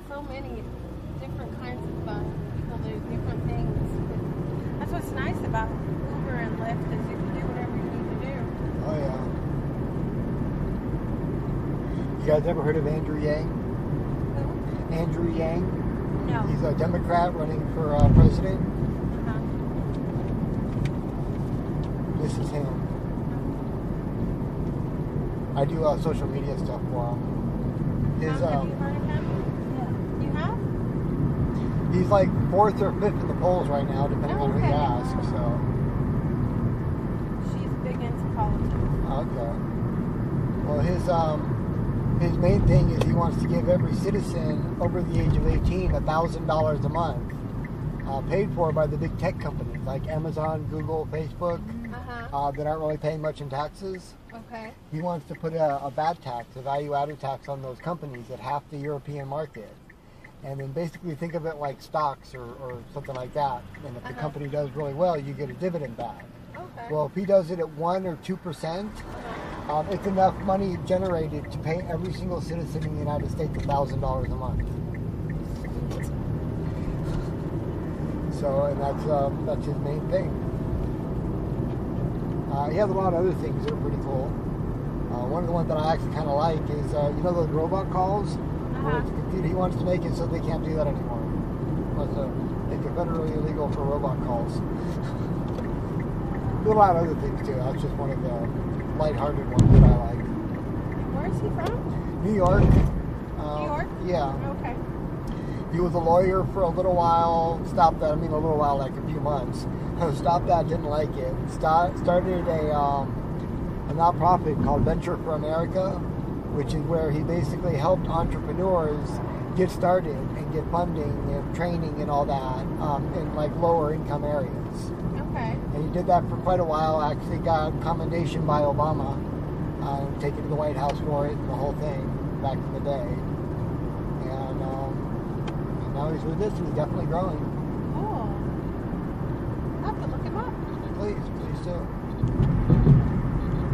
So many different kinds of people do different things. That's what's nice about Uber and Lyft is you can do whatever you need to do. Oh yeah. You guys ever heard of Andrew Yang? Who? Andrew Yang? No. He's a Democrat running for president. This is him. I do social media stuff for him. Have you heard of him? Yeah. You have? He's like 4th or 5th in the polls right now, depending on who you ask. So. She's big into politics. Okay. Well, his main thing is he wants to give every citizen over the age of 18 $1,000 a month, paid for by the big tech companies like Amazon, Google, Facebook, that aren't really paying much in taxes. Okay. He wants to put a VAT tax, a value-added tax on those companies at half the European market. And then basically think of it like stocks or something like that. And if the company does really well, you get a dividend back. Okay. Well, if he does it at 1 or 2%, it's enough money generated to pay every single citizen in the United States $1,000 a month. So, and that's his main thing. He has a lot of other things that are pretty cool. One of the ones that I actually kind of like is, you know those robot calls? Where it's a computer. He wants to make it so they can't do that anymore. He wants to make it federally illegal for robot calls. Do a lot of other things too. That's just one of the lighthearted ones that I like. Where is he from? New York. New York? Yeah. Okay. He was a lawyer for a little while. Stopped that. I mean, a little while, like a few months. Stopped that. Didn't like it. Started a nonprofit called Venture for America, which is where he basically helped entrepreneurs get started and get funding and training and all that in like lower income areas. Okay. And he did that for quite a while. Actually got commendation by Obama, taken to the White House for it and the whole thing back in the day. And now he's with this, and he's definitely growing. Oh. I'll have to look him up. Please do.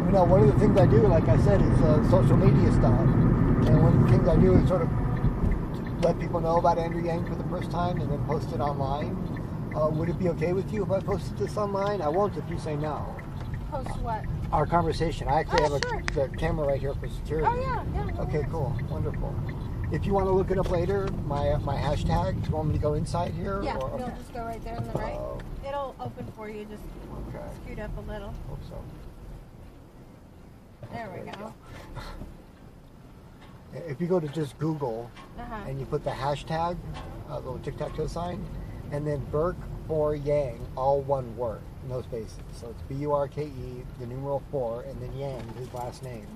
You know, one of the things I do, like I said, is social media stuff. And one of the things I do is sort of let people know about Andrew Yang for the first time and then post it online. Would it be okay with you if I posted this online? I won't if you say no. Post what? Our conversation. I actually have sure. the camera right here for security. Oh, yeah. No Okay, worries. cool. Wonderful. If you want to look it up later, my hashtag, do you want me to go inside here? Yeah, or, you'll okay. just go right there on the right. It'll open for you, just scoot up a little. Hope so. There we go. If you go to just Google and you put the hashtag, little tic-tac-toe sign, and then Burke for Yang, all one word, no spaces. So it's B-U-R-K-E, the numeral 4, and then Yang, his last name,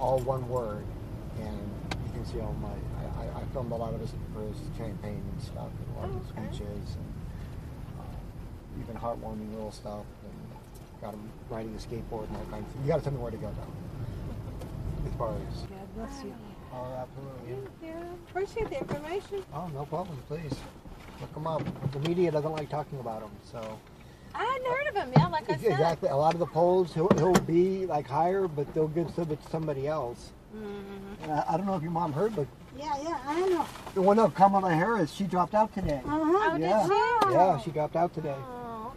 all one word. And you can see all I filmed a lot of his for his campaign and stuff, and a lot of his speeches, and even heartwarming little stuff, and got him riding a skateboard and all kinds of. You got to tell me where to go though. As far as. God bless you. Oh, absolutely. Thank you. Appreciate the information. Oh, no problem. Please look him up. The media doesn't like talking about him, so. I hadn't heard of him. Yeah, like I said. Exactly. A lot of the polls, he'll be like higher, but they'll give it to somebody else. I don't know if your mom heard, but. Yeah, I know. The one of Kamala Harris, she dropped out today. Oh, yeah. did she? Yeah, she dropped out today. Oh.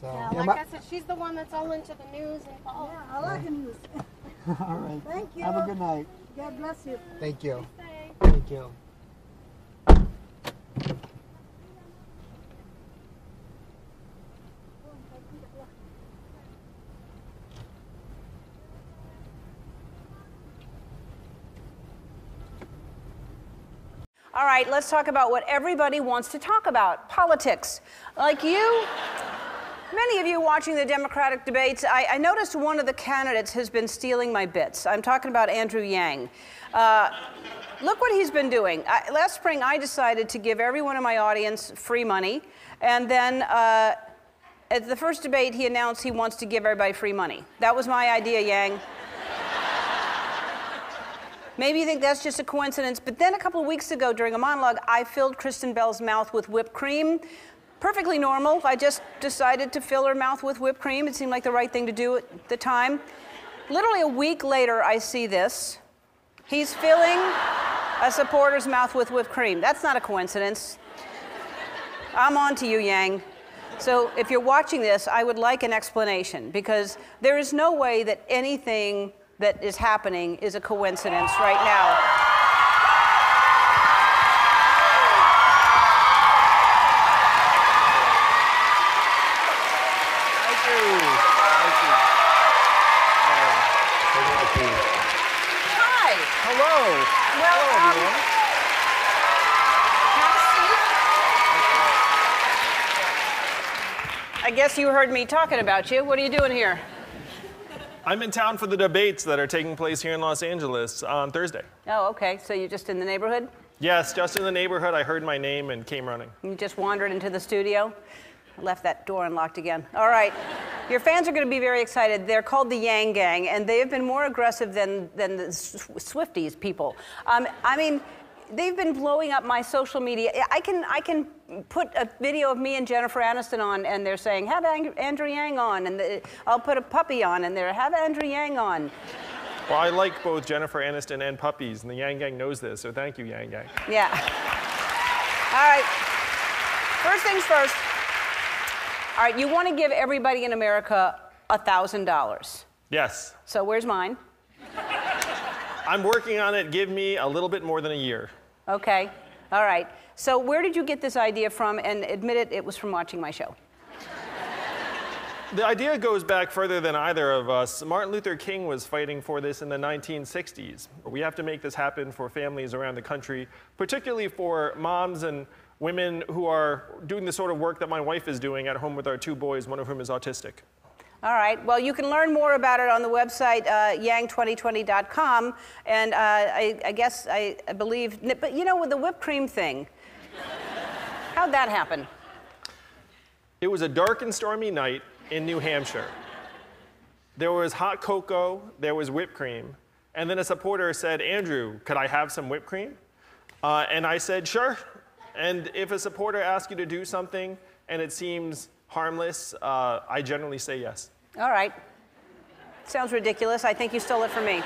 So, Yeah, like I said, she's the one that's all into the news and all. Yeah, I like the news. All right. Thank you. Have a good night. God bless you. Thank you. Stay. Thank you. All right, let's talk about what everybody wants to talk about, politics. Like you, many of you watching the Democratic debates, I noticed one of the candidates has been stealing my bits. I'm talking about Andrew Yang. Look what he's been doing. Last spring, I decided to give everyone in my audience free money. And then at the first debate, he announced he wants to give everybody free money. That was my idea, Yang. Maybe you think that's just a coincidence, but then a couple of weeks ago during a monologue, I filled Kristen Bell's mouth with whipped cream. Perfectly normal. I just decided to fill her mouth with whipped cream. It seemed like the right thing to do at the time. Literally a week later, I see this. He's filling a supporter's mouth with whipped cream. That's not a coincidence. I'm on to you, Yang. So if you're watching this, I would like an explanation, because there is no way that anything that is happening is a coincidence right now. Hi. Hello. Well, Hello, everyone. have a seat. I guess you heard me talking about you. What are you doing here? I'm in town for the debates that are taking place here in Los Angeles on Thursday. Oh, okay. So you're just in the neighborhood? Yes, just in the neighborhood. I heard my name and came running. You just wandered into the studio? I left that door unlocked again. All right. Your fans are going to be very excited. They're called the Yang Gang, and they have been more aggressive than the Swifties people. I mean, they've been blowing up my social media. I can put a video of me and Jennifer Aniston on, and they're saying, have Andrew Yang on, and I'll put a puppy on, and they're, have Andrew Yang on. Well, I like both Jennifer Aniston and puppies, and the Yang Gang knows this, so thank you, Yang Gang. Yeah. All right. First things first. All right, you want to give everybody in America $1,000. Yes. So where's mine? I'm working on it. Give me a little bit more than a year. Okay. All right. So where did you get this idea from? And admit it, it was from watching my show. The idea goes back further than either of us. Martin Luther King was fighting for this in the 1960s. We have to make this happen for families around the country, particularly for moms and women who are doing the sort of work that my wife is doing at home with our 2 boys, one of whom is autistic. All right. Well, you can learn more about it on the website, yang2020.com. And I guess, I believe, but you know, with the whipped cream thing, how'd that happen? It was a dark and stormy night in New Hampshire. There was hot cocoa, there was whipped cream, and then a supporter said, Andrew, could I have some whipped cream? And I said, sure. And if a supporter asks you to do something and it seems harmless, I generally say yes. All right. Sounds ridiculous. I think you stole it from me.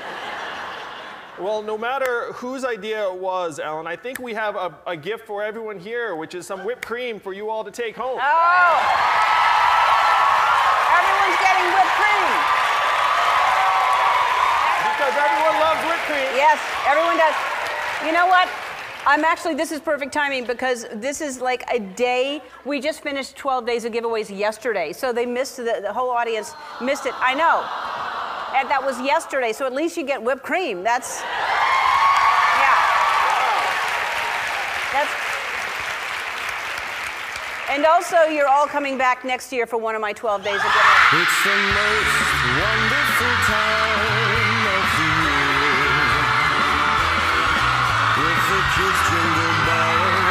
Well, no matter whose idea it was, Ellen, I think we have a gift for everyone here, which is some whipped cream for you all to take home. Oh! Everyone's getting whipped cream. Because everyone loves whipped cream. Yes, everyone does. You know what? This is perfect timing, because this is like a day. We just finished 12 days of giveaways yesterday, so they missed, the whole audience missed it. I know. And that was yesterday, so at least you get whipped cream. That's, yeah. Wow. And also, you're all coming back next year for one of my 12 days of giveaways. It's the most wonderful time of the year. With the kids jingle bells.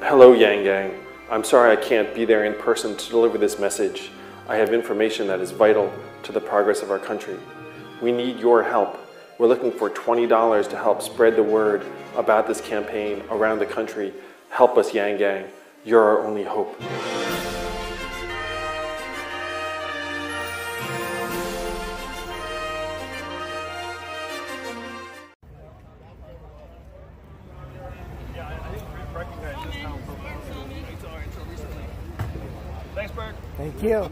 Hello, Yang Gang. I'm sorry I can't be there in person to deliver this message. I have information that is vital to the progress of our country. We need your help. We're looking for $20 to help spread the word about this campaign around the country. Help us, Yang Gang. You're our only hope. Thanks, Burke. Thank you.